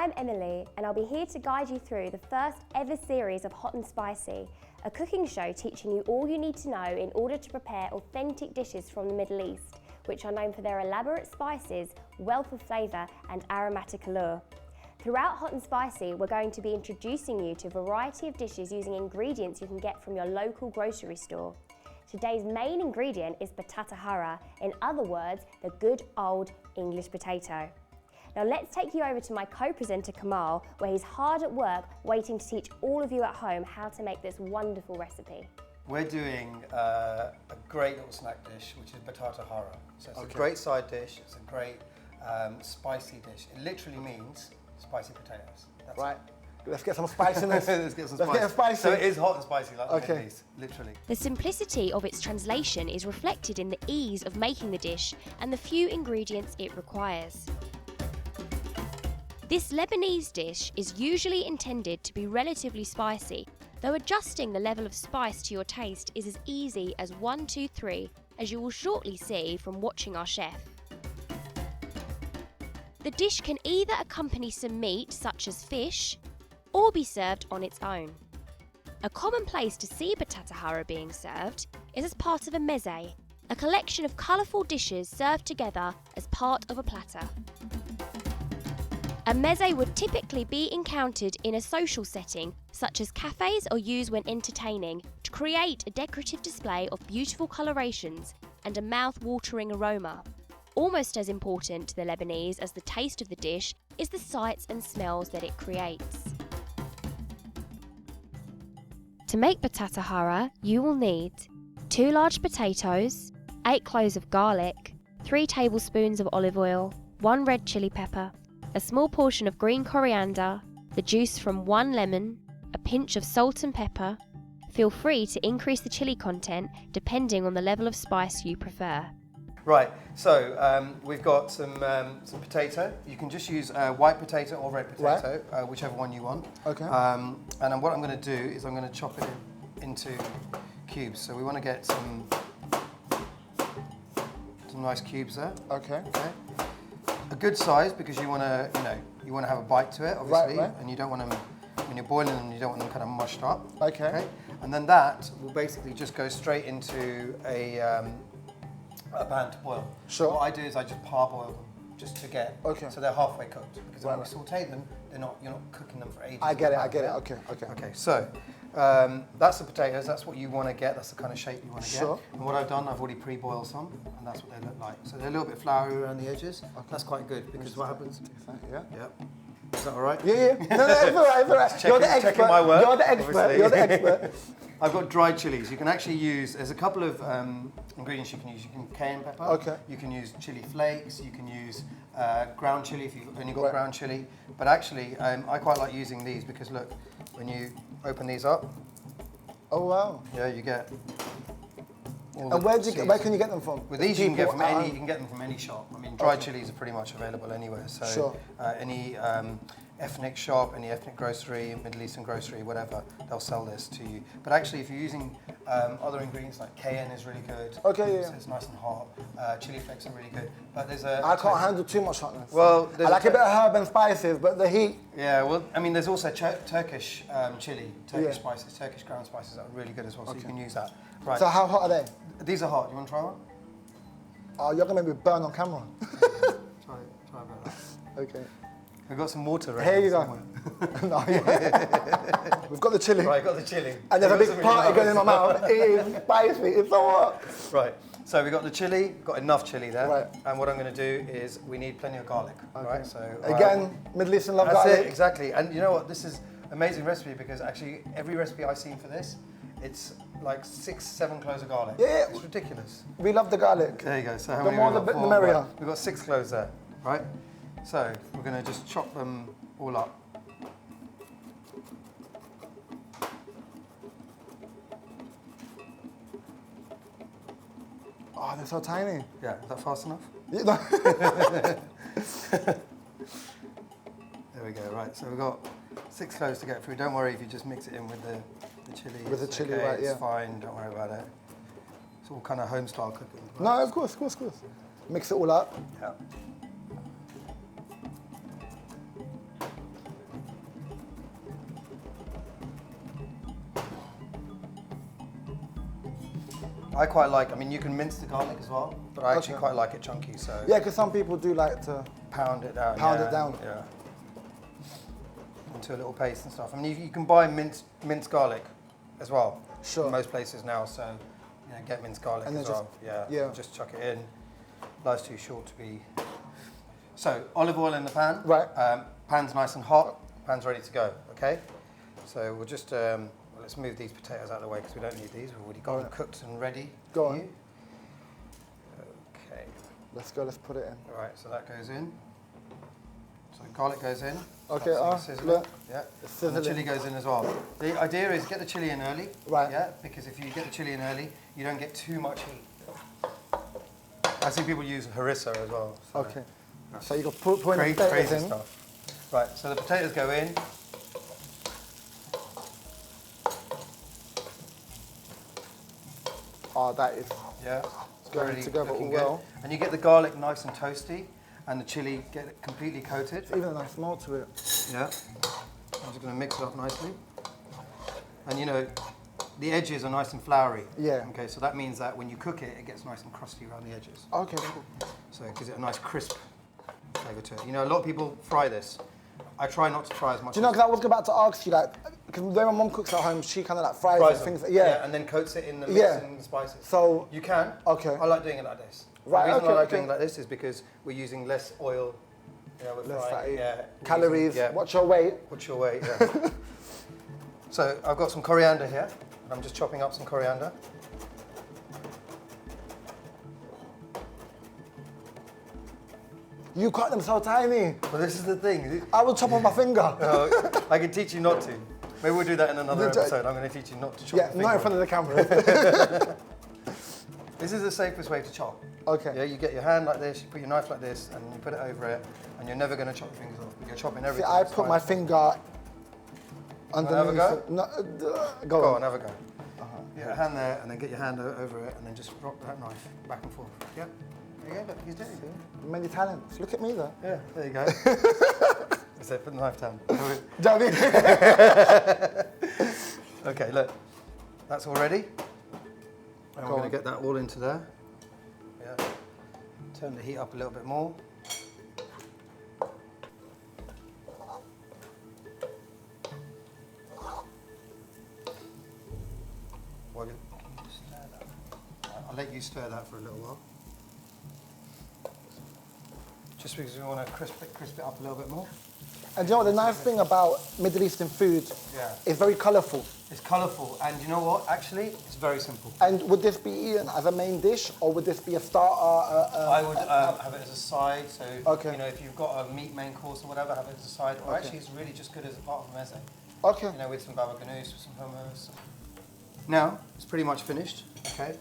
I'm Emily and I'll be here to guide you through the first ever series of Hot and Spicy, a cooking show teaching you all you need to know in order to prepare authentic dishes from the Middle East, which are known for their elaborate spices, wealth of flavour and aromatic allure. Throughout Hot and Spicy, we're going to be introducing you to a variety of dishes using ingredients you can get from your local grocery store. Today's main ingredient is Batata Harra, in other words, the good old English potato. Now let's take you over to my co-presenter Kamal, where he's hard at work waiting to teach all of you at home how to make this wonderful recipe. We're doing a great little snack dish, which is Batata Harra. So it's a great side dish, it's a great spicy dish. It literally means spicy potatoes. That's right. Let's get some spiciness. Let's get some Let's get spicy. So it is hot and spicy like the Middle East, literally. The simplicity of its translation is reflected in the ease of making the dish and the few ingredients it requires. This Lebanese dish is usually intended to be relatively spicy, though adjusting the level of spice to your taste is as easy as 1, 2, 3, as you will shortly see from watching our chef. The dish can either accompany some meat such as fish, or be served on its own. A common place to see Batata Harra being served is as part of a mezze, a collection of colourful dishes served together as part of a platter. A mezze would typically be encountered in a social setting, such as cafes, or used when entertaining, to create a decorative display of beautiful colorations and a mouth-watering aroma. Almost as important to the Lebanese as the taste of the dish is the sights and smells that it creates. To make Batata Harra, you will need 2 large potatoes, 8 cloves of garlic, 3 tablespoons of olive oil, 1 red chili pepper, a small portion of green coriander, the juice from 1 lemon, a pinch of salt and pepper. Feel free to increase the chili content depending on the level of spice you prefer. Right, so we've got some potato. You can just use white potato or red potato, whichever one you want. Okay. And what I'm going to do is I'm going to chop it into cubes. So we want to get some nice cubes there. Okay. Okay. A good size, because you want to, you want to have a bite to it, obviously, right. And you don't want them, when you're boiling them, you don't want them kind of mushed up. Okay. And then that will basically just go straight into a pan to boil. Sure. What I do is I just parboil them, just to get, so they're halfway cooked. Because when we saute them, you're not cooking them for ages. I get it. Okay. Okay, so that's the potatoes, that's what you want to get, that's the kind of shape you want to get. And what I've done, I've already pre-boiled some, and that's what they look like. So they're a little bit floury around the edges. Okay. That's quite good, because what happens... Yeah. Is that all right? Yeah. No, it's all right. You're the expert. Checking my work. You're the expert. I've got dried chilies. You can actually use, there's a couple of ingredients you can use. You can cayenne pepper. Okay. You can use chili flakes. You can use ground chili if you've only got ground chili. But actually, I quite like using these because look, when you open these up. Oh, wow. Yeah, you get. And where can you get them from? With these, you can get them from any shop. I mean, dried chilies are pretty much available anywhere. So any ethnic shop, any ethnic grocery, Middle Eastern grocery, whatever, they'll sell this to you. But actually, if you're using other ingredients like cayenne is really good. Okay, So it's nice and hot. Chili flakes are really good. But there's a. I can't handle too much hotness. Well, I like a bit of herb and spices, but the heat. Yeah, well, I mean, there's also Turkish chili, Turkish spices, Turkish ground spices that are really good as well. So you can use that. Right. So how hot are they? These are hot. You want to try one? Oh, you're gonna make me burn on camera. Try about that. Okay. We've got some water ready. Here you go. We've got the chili. Right, got the chili. And there's a big party going in my mouth. It is spicy. It's so hot. Right. So we've got the chili. Got enough chili there. Right. And what I'm going to do is we need plenty of garlic. Okay. Right. So again, Middle Eastern love that's garlic. it, exactly. And you know what? This is an amazing recipe because actually every recipe I've seen for this, it's like 6, 7 cloves of garlic. Yeah. It's ridiculous. We love the garlic. There you go. So how the many more the merrier. Right. We've got 6 cloves there. Right. So we're going to just chop them all up. Oh, they're so tiny. Yeah, is that fast enough? Yeah. There we go, right. So we've got 6 cloves to get through. Don't worry if you just mix it in with the chili. With the chili, okay, right, it's fine, don't worry about it. It's all kind of home style cooking. No, of course. Mix it all up. Yeah. I quite like, I mean, you can mince the garlic as well, but I actually quite like it chunky, so. Yeah, because some people do like to Pound it down. pound it down. Yeah. Into a little paste and stuff. I mean, you can buy minced garlic as well. Sure. In most places now, so you know, get minced garlic And then as well. yeah. Just chuck it in. Life's too short to be. So olive oil in the pan. Right. Pan's nice and hot. Pan's ready to go. Okay. So we'll just let's move these potatoes out of the way because we don't need these. We've already got them cooked and ready. Go for on. you. Okay. Let's go, let's put it in. All right. So that goes in. So the garlic goes in. Okay, Sizzling. look. Yeah. It's And the sizzling. chili goes in as well. The idea is get the chili in early. Right. Yeah, because if you get the chili in early, you don't get too much heat. I see people use harissa as well. So Okay. So you got put the potatoes crazy in. stuff. Right, so the potatoes go in. Oh, that is Yeah. It's going already together looking all good. well. And you get the garlic nice and toasty, and the chili get it completely coated. even a nice smell to it. Yeah. I'm just going to mix it up nicely. And you know, the edges are nice and floury. Yeah. Okay, so that means that when you cook it, it gets nice and crusty around the edges. Okay, cool. So it gives it a nice crisp flavour to it. You know, a lot of people fry this. I try not to fry as much. Do you know, as because I was about to ask you, like, because when my mum cooks at home, she kind of like fries and them. things. Yeah. and then coats it in the mix Yeah. and the spices. So, You can. Okay. I like doing it like this. Right, The reason okay, I like okay. doing it like this is because we're using less oil. Yeah, we're less frying. fatty. Yeah. we're Calories, using- yeah. watch your weight. What's your weight? Yeah. So I've got some coriander here. And I'm just chopping up some coriander. You cut them so tiny. But this is the thing. I would chop on my finger. I can teach you not to. Maybe we'll do that in another Did you- episode. I'm going to teach you not to chop. Yeah, your not in finger front off. of the camera. This is the safest way to chop. Okay. Yeah, you get your hand like this, you put your knife like this, and you put it over it, and you're never going to chop your fingers off. You're chopping See, everything. I it's put fine. my finger have a underneath. go? it. No, Go go on, on. have a go. Get your hand there, and then get your hand over it, and then just rock that knife back and forth. Yeah. There you go. Look, he's doing it. Many talents. Look at me though. Yeah. There you go. I said, put the knife down. Do you know what I mean? Okay, look. That's all ready. And Go we're going on. to get that all into there. Yeah. Turn the heat up a little bit more. Well, can you just stir that? I'll let you stir that for a little while. Just because we want to crisp it up a little bit more. And you know what, the nice thing about Middle Eastern food Yeah. is very colourful. It's colourful, and you know what? Actually, it's very simple. And would this be eaten as a main dish, or would this be a starter? I would have it as a side, so Okay. you know, if you've got a meat main course or whatever, have it as a side. Or actually, it's really just good as a part of a mezze. Okay. You know, with some baba ganoush, with some hummus. Now it's pretty much finished, okay?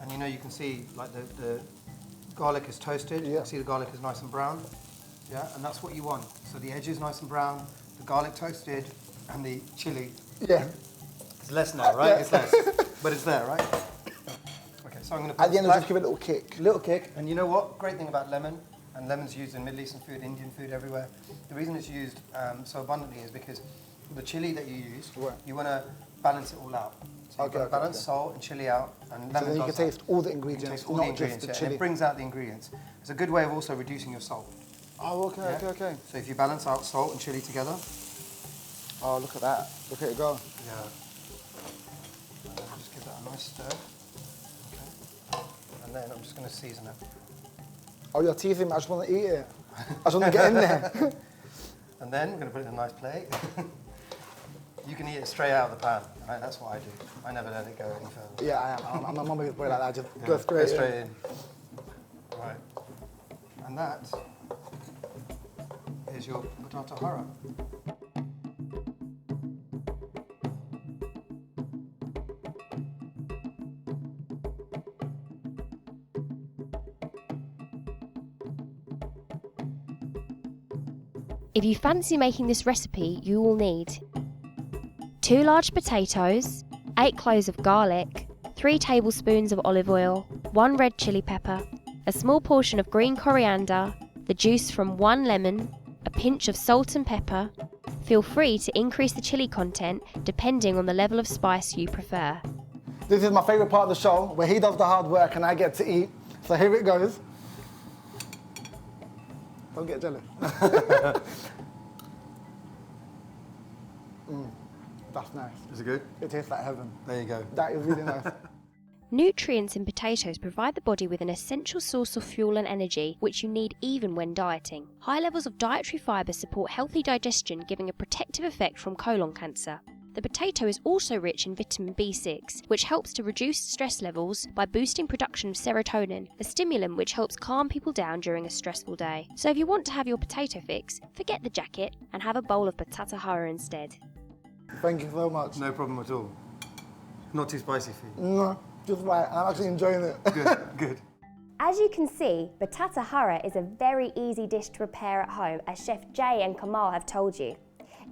And you know, you can see like the garlic is toasted. You Yeah. can see the garlic is nice and brown. Yeah, and that's what you want. So the edge is nice and brown, the garlic toasted, and the chili. Yeah. It's less now, right? Yeah. It's less, but it's there, right? Okay, so I'm going to put At the end, this just give it a little kick. little kick. And you know what? Great thing about lemon, and lemon's used in Middle Eastern food, Indian food, everywhere. The reason it's used so abundantly is because the chili that you use, Right. you want to balance it all out. So you've got to balance salt and chili out, and lemon So then you can does that. taste all the You can ingredients, taste all not the just ingredients, the yeah, and chili. it brings out the ingredients. It's a good way of also reducing your salt. Oh, okay, Yeah? okay, okay. So if you balance out salt and chili together, Oh, look at that. Look at it go. yeah. And then just give that a nice stir. Okay. And then I'm just going to season it. Oh, you're teasing me. I just want to eat it. I just want to get in there. And then we're going to put it in a nice plate. You can eat it straight out of the pan. Right? That's what I do. I never let it go any further. Yeah, I am. I'm a mummy's boy like that. Just Yeah, go straight in. in. Right. And that is your Batata Harra. If you fancy making this recipe, you will need 2 large potatoes, 8 cloves of garlic, 3 tablespoons of olive oil, 1 red chili pepper, a small portion of green coriander, the juice from 1 lemon, a pinch of salt and pepper. Feel free to increase the chili content depending on the level of spice you prefer. This is my favourite part of the show, where he does the hard work and I get to eat. So here it goes. Don't get jealous. That's nice. Is it good? It tastes like heaven. There you go. That is really nice. Nutrients in potatoes provide the body with an essential source of fuel and energy, which you need even when dieting. High levels of dietary fibre support healthy digestion, giving a protective effect from colon cancer. The potato is also rich in vitamin B6, which helps to reduce stress levels by boosting production of serotonin, a stimulant which helps calm people down during a stressful day. So if you want to have your potato fix, forget the jacket and have a bowl of Batata Harra instead. Thank you so much. No problem at all. Not too spicy for you? No, just right. I'm actually enjoying it. Good, good. As you can see, Batata Harra is a very easy dish to prepare at home, as Chef Jay and Kamal have told you.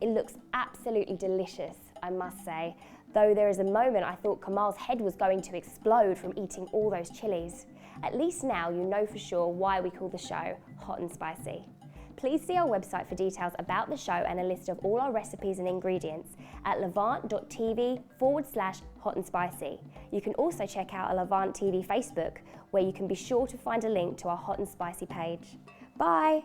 It looks absolutely delicious, I must say, though there is a moment I thought Kamal's head was going to explode from eating all those chilies. At least now you know for sure why we call the show Hot and Spicy. Please see our website for details about the show and a list of all our recipes and ingredients at levant.tv/hot and spicy. You can also check out our Levant TV Facebook, where you can be sure to find a link to our Hot and Spicy page. Bye!